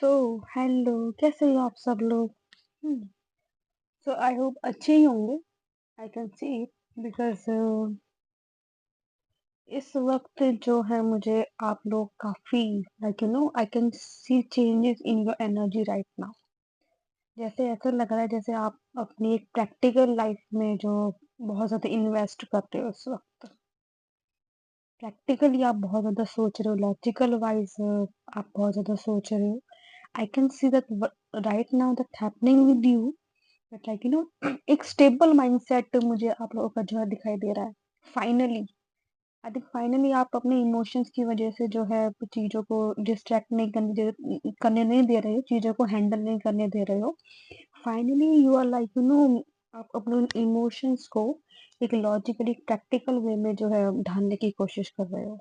So hello, कैसे हो आप सब लोग? सो आई होप अच्छे ही होंगे। आई कैन सी इट बिकॉज इस वक्त जो है मुझे आप लोग काफी आई can C changes in your energy right now. जैसे ऐसा लग रहा है जैसे आप अपनी एक प्रैक्टिकल लाइफ में जो बहुत ज्यादा इन्वेस्ट करते हो इस वक्त। प्रैक्टिकली आप बहुत ज्यादा सोच रहे हो, लॉजिकल वाइज आप बहुत ज्यादा सोच रहे हो। I can see that right now that happening with you. But एक स्टेबल माइंडसेट मुझे आप लोगों का जो है दिखाई दे रहा है। फाइनली आई थिंक फाइनली आप अपने इमोशंस की वजह से जो है चीजों को डिस्ट्रैक्ट नहीं करने नहीं दे रहे हो, चीजों को हैंडल नहीं करने दे रहे हो। फाइनली यू आर आप अपने इमोशंस को एक लॉजिकली प्रैक्टिकल वे में जो है ढालने की कोशिश कर रहे हो।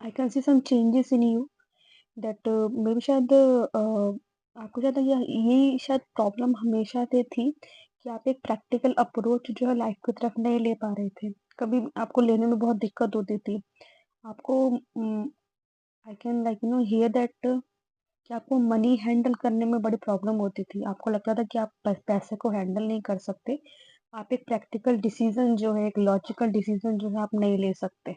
I can see some changes in you that may be शायद आपको शायद यही शायद प्रॉब्लम हमेशा से थी कि आप एक प्रैक्टिकल अप्रोच जो है लाइफ की तरफ नहीं ले पा रहे थे। कभी आपको लेने में बहुत दिक्कत होती थी। आपको आई कैन हियर दैट कि आपको मनी हैंडल करने में बड़ी प्रॉब्लम होती थी। आपको लगता था कि आप पैसे को हैंडल नहीं कर सकते। आप एक प्रैक्टिकल डिसीजन जो है, एक लॉजिकल डिसीजन जो है आप नहीं ले सकते।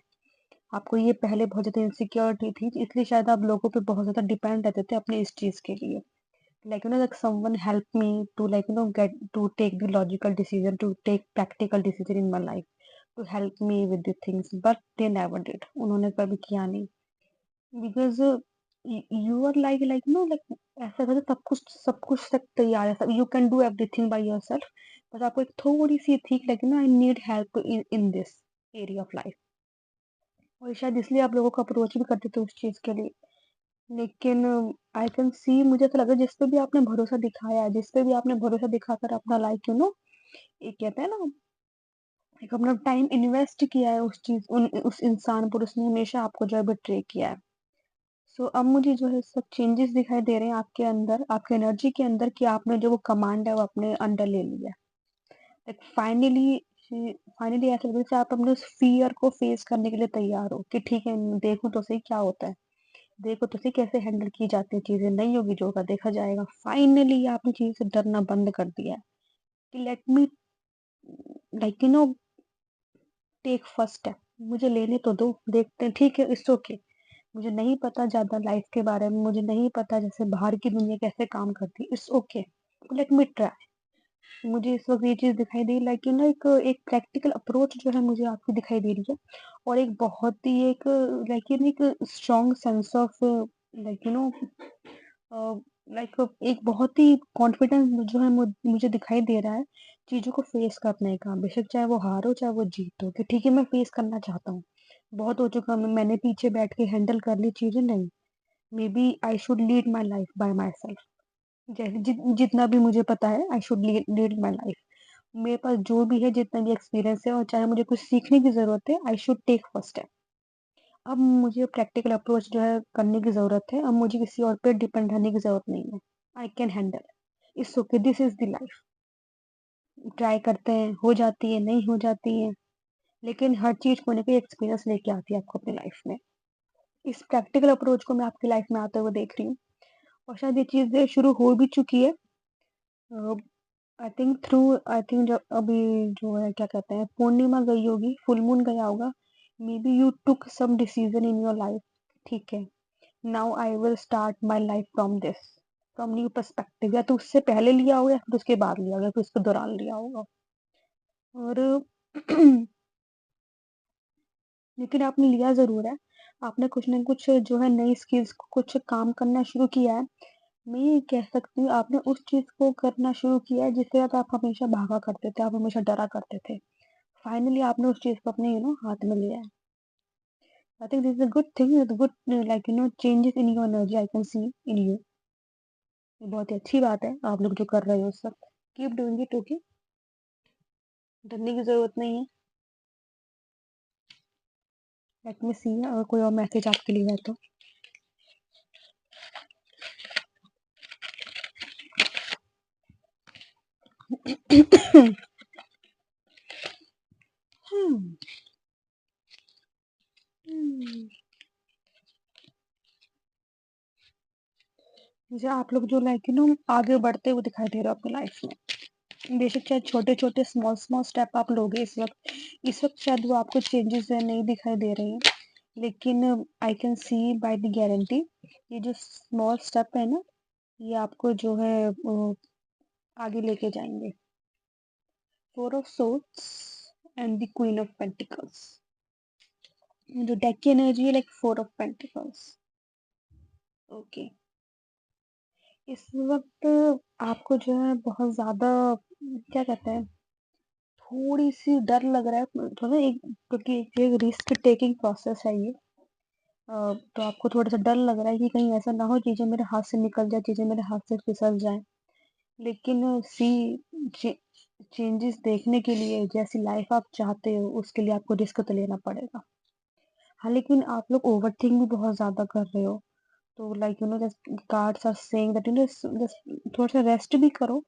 आपको ये पहले बहुत ज़्यादा इनसिक्योरिटी थी, इसलिए शायद आप लोगों पे बहुत ज़्यादा डिपेंड रहते थे अपनी इस चीज़ के लिए। Like someone help me to get to take the logical decision, to take practical decision in my life, to help me with the things, but they never did. उन्होंने कभी किया नहीं because you are ऐसा था सब कुछ तक तैयार है, सब you can do everything by yourself। बस आपको एक थोड़ी सी थी I need help in this area of life। और शायद इसलिए आप लोगों को अप्रोच भी करते थे उस चीज के लिए। लेकिन आई कैन सी मुझे ऐसा लगा जिस पे भी आपने भरोसा दिखाया, जिस पे भी आपने भरोसा दिखाकर अपना ये कहते हैं ना, एक अपना टाइम इन्वेस्ट किया है उस चीज उस इंसान पर, उसने हमेशा आपको जो है बिट्रे किया है। सो अब मुझे जो है सब चेंजेस दिखाई दे रहे हैं आपके अंदर, आपके एनर्जी के अंदर, कि आपने जो वो कमांड है वो अपने अंडर ले लिया है। फाइनली फाइनली ऐसा लग रहा है जैसे आप अपने उस फियर को फेस करने के लिए तैयार हो कि ठीक है, देखो तो सही क्या होता है, देखो तो सही कैसे हैंडल की जाती है चीजें, नहीं होगी जो होगा देखा जाएगा। फाइनली आपने चीज से डरना बंद कर दिया है कि let me like you know take first step. मुझे लेने तो दो, देखते हैं, ठीक है, इट्स ओके। मुझे नहीं पता ज्यादा लाइफ के बारे में, मुझे नहीं पता जैसे बाहर की दुनिया कैसे काम करती है, it's okay, let me try. मुझे इस वक्त ये चीज दिखाई दे लाइक एक एक प्रैक्टिकल अप्रोच जो है मुझे आपकी दिखाई दे रही है। और एक बहुत ही एक एक strong sense of like you know like एक बहुत ही कॉन्फिडेंस जो है मुझे दिखाई दे रहा है चीजों को फेस करने का, बेशक चाहे वो हार हो चाहे वो जीत हो, कि ठीक है मैं फेस करना चाहता हूँ। बहुत हो चुका, मैंने पीछे बैठ के हैंडल कर ली चीजें, नहीं। Maybe I should lead my life by myself. जैसे जितना भी मुझे पता है, I should lead my life. मेरे पास जो भी है, जितना भी एक्सपीरियंस है, और चाहे मुझे कुछ सीखने की जरूरत है, I should take first step. अब मुझे प्रैक्टिकल अप्रोच जो है करने की जरूरत है, अब मुझे किसी और पे डिपेंड रहने की जरूरत नहीं है। I can handle, it's okay, this is the life. Try करते हैं, हो जाती है, नहीं हो जाती है, लेकिन हर चीज को लेकर एक्सपीरियंस लेके आती है आपको अपनी लाइफ में। इस प्रैक्टिकल अप्रोच को मैं आपकी लाइफ में आते हुए देख रही हूँ। और शायद ये चीजें शुरू हो भी चुकी है। आई थिंक जब अभी जो है क्या कहते हैं, पूर्णिमा गई होगी, फुल मून गया होगा, maybe you took some decision in your life. ठीक है, now I will start my life from this, from new perspective. या तो उससे पहले लिया होगा या फिर उसके बाद लिया होगा, फिर उसके दौरान लिया होगा। और लेकिन आपने लिया जरूर है। आपने कुछ ना कुछ जो है नई स्किल्स, कुछ काम करना शुरू किया है। मैं ये कह सकती हूँ आपने उस चीज को करना शुरू किया है जिससे आप हमेशा भागा करते थे, आप हमेशा डरा करते थे। फाइनली आपने उस चीज को अपने हाथ में लिया है। आई think this is a good thing, good changes in your energy I can C in you. ये बहुत ही अच्छी बात है आप लोग जो कर रहे हो सब। कीप डूइंग इट, ओके, डरने की जरूरत नहीं है। लेट मी सी अगर कोई और मैसेज आपके लिए है तो। Hmm. Hmm. मुझे आप लोग जो लाइक आगे बढ़ते हुए दिखाई दे रहे हो अपनी लाइफ में। बेशक चाहे छोटे-छोटे स्मॉल स्मॉल स्टेप आप लोगे इस वक़्त शायद वो आपको चेंजेस नहीं दिखाई दे रहे हैं। लेकिन आई can C by the guarantee ये जो स्मॉल स्टेप है ना, ये आपको जो है आगे लेके जाएँगे। 4 of swords and the queen of pentacles. जो डेक की एनर्जी है लाइक 4 ऑफ पेंटिकल्स। ओके। इस वक़्त आपको जो है बहुत ज़्यादा क्या कहते हैं, थोड़ी-सी डर लग रहा है थोड़ा एक, क्योंकि एक रिस्क टेकिंग प्रोसेस है ये। तो आपको थोड़ा-सा डर लग रहा है कि कहीं ऐसा ना हो चीज़ें मेरे हाथ से निकल जाए, चीज़ें मेरे हाथ से फिसल जाएँ। लेकिन सी चे चेंजेस देखने के लिए जैसी लाइफ़ आप चाहते हो उसके लिए आपको रिस्क तो लेना पड़ेगा। हाँ, लेकिन आप लोग ओवरथिंक भी बहुत ज़्यादा कर रहे हो। तो like just cards are saying that just थोड़ा-सा रेस्ट भी करो।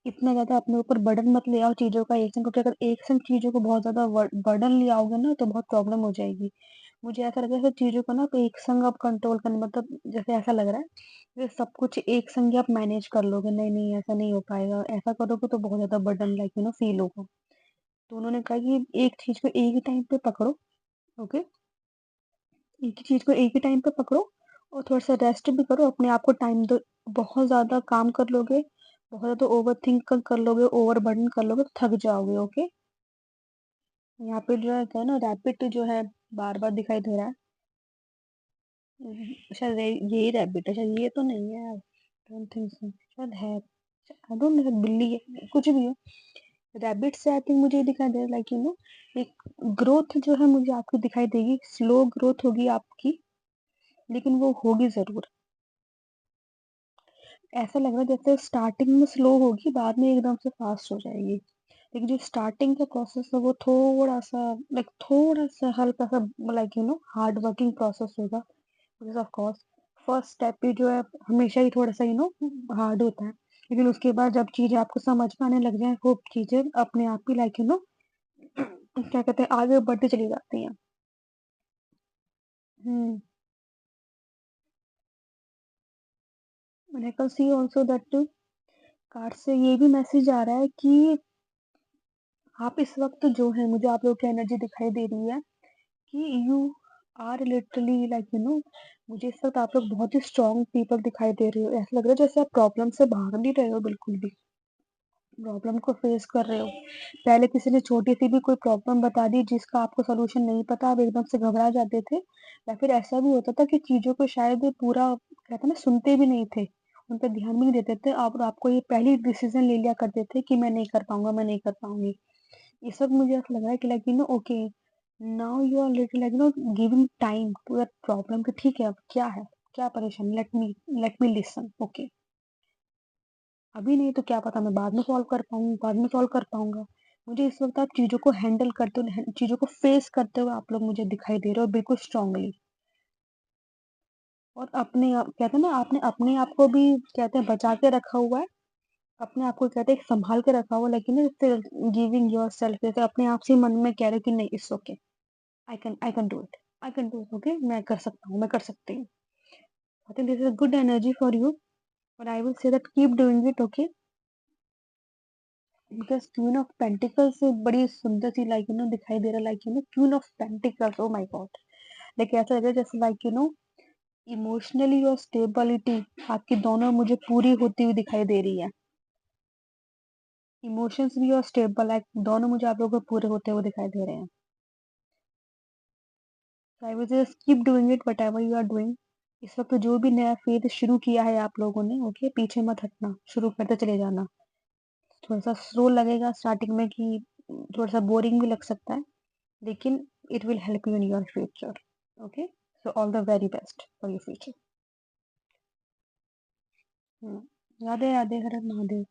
इतना ज़्यादा अपने ऊपर बर्डन मत ले आओ चीज़ों का एक संग, क्योंकि अगर एक संग चीज़ों को बहुत ज़्यादा बर्डन ले आओगे ना तो बहुत प्रॉब्लम हो जाएगी। मुझे ऐसा लग रहा है जैसे चीज़ों को ना आप एक संग आप कंट्रोल करने, मतलब जैसे ऐसा लग रहा है जैसे सब कुछ एक संग ही आप मैनेज कर लोगे। नहीं, नहीं ऐसा नहीं हो पाएगा। ऐसा करोगे तो बहुत ज़्यादा बर्डन लाइक फील होगा। तो उन्होंने कहा कि एक चीज़ को एक ही टाइम पे पकड़ो, ओके? एक ही चीज़ को एक ही टाइम पे पकड़ो और थोड़ा-सा रेस्ट भी करो, अपने आप को टाइम दो। बहुत ज़्यादा काम कर लोगे, बहुत ज़्यादा ओवरथिंक कर लोगे, ओवरबर्डन कर लोगे तो थक जाओगे, ओके? यहाँ पे जो है ना रैबिट जो है बार-बार दिखाई दे रहा है। शायद यही रैबिट है, शायद ये तो नहीं है यार, डोंट थिंक सो, शायद है, आई डोंट नो, शायद बिल्ली है, कुछ भी है। रैबिट से आई थिंक मुझे ये दिखाई दे रहा है लाइक एक ग्रोथ जो है मुझे आपकी दिखाई देगी, स्लो ग्रोथ होगी आपकी, लेकिन वो होगी ज़रूर। ऐसा लग रहा है जैसे स्टार्टिंग में स्लो होगी, बाद में एकदम से फास्ट हो जाएगी। लेकिन जो स्टार्टिंग का प्रोसेस है वो थोड़ा-सा लाइक थोड़ा-सा हल्का-सा लाइक हार्ड वर्किंग प्रोसेस होगा। Because of course first step भी जो है हमेशा ही थोड़ा-सा हार्ड होता है। लेकिन उसके बाद जब चीज़ें आपको समझ में आने लग जाएँ, वो चीज़ें अपने आप ही लाइक क्या कहते हैं, आगे बढ़ती चली जाती हैं। Hmm, and I can see also that card से ये भी मैसेज आ रहा है कि आप इस वक़्त जो है मुझे आप लोगों की एनर्जी दिखाई दे रही है कि यू आर लिटरली लाइक मुझे इस वक़्त आप लोग बहुत ही स्ट्रॉन्ग पीपल दिखाई दे रहे हो। ऐसा लग रहा है जैसे आप प्रॉब्लम से भाग नहीं रहे हो बिल्कुल भी। प्रॉब्लम को फेस कर रहे हो। पहले किसी ने छोटी-सी भी कोई प्रॉब्लम बता दी जिसका आपको सॉल्यूशन नहीं पता, आप एकदम से घबरा जाते थे, या फिर ऐसा भी होता था कि चीज़ों को शायद पूरा कहते हैं ना सुनते भी नहीं थे, उन पे ध्यान भी नहीं देते थे और आपको ये पहले ही डिसीज़न ले लिया करते थे कि मैं नहीं कर पाऊँगा, मैं नहीं कर पाऊँगी। इस वक़्त मुझे ऐसा लग रहा है कि like okay, now you are little like giving time to that problem कि ठीक है अब क्या है? क्या परेशानी? Let me listen, okay. अभी नहीं तो क्या पता मैं बाद में सॉल्व कर पाऊँ, बाद में सॉल्व कर पाऊँगा। मुझे इस वक़्त आप चीज़ों को हैंडल करते हुए चीज़ों को फेस करते हुए आप लोग मुझे दिखाई दे रहे हो बिल्कुल स्ट्रॉन्गली। और अपने आप कहते हैं ना आपने अपने आप को भी कहते हैं बचा के रखा हुआ है। अपने आप को कहते हैं सँभाल के रखा हुआ है, लेकिन स्टिल गिविंग योरसेल्फ जैसे अपने आप से मन में कह रहे हो कि नहीं it's okay, I can do it, I can do it, okay, मैं कर सकता हूँ, मैं कर सकती हूँ। I think this is a good energy for you और I will say that keep doing it, okay. Because queen of pentacles बड़ी सुंदर सी लाइक दिखाई दे रहा है, like queen of pentacles, oh my god! Like ऐसा लग रहा है जैसे लाइक इमोशनली और स्टेबिलिटी आपकी दोनों मुझे पूरी होती हुई दिखाई दे रही है। इमोशंस भी और स्टेबल लाइक दोनों मुझे आप लोगों को पूरे होते हुए दिखाई दे रहे हैं। So I will just keep doing it whatever you are doing. इस वक़्त जो भी नया फ़ेज़ शुरू किया है आप लोगों ने, ओके, पीछे मत हटना, शुरू करते चले जाना। थोड़ा-सा स्लो लगेगा स्टार्टिंग में कि थोड़ा-सा बोरिंग भी लग सकता है, लेकिन it will help you in your future. Okay? So all the very best for your future. Radhe Radhe, her her Mahadev.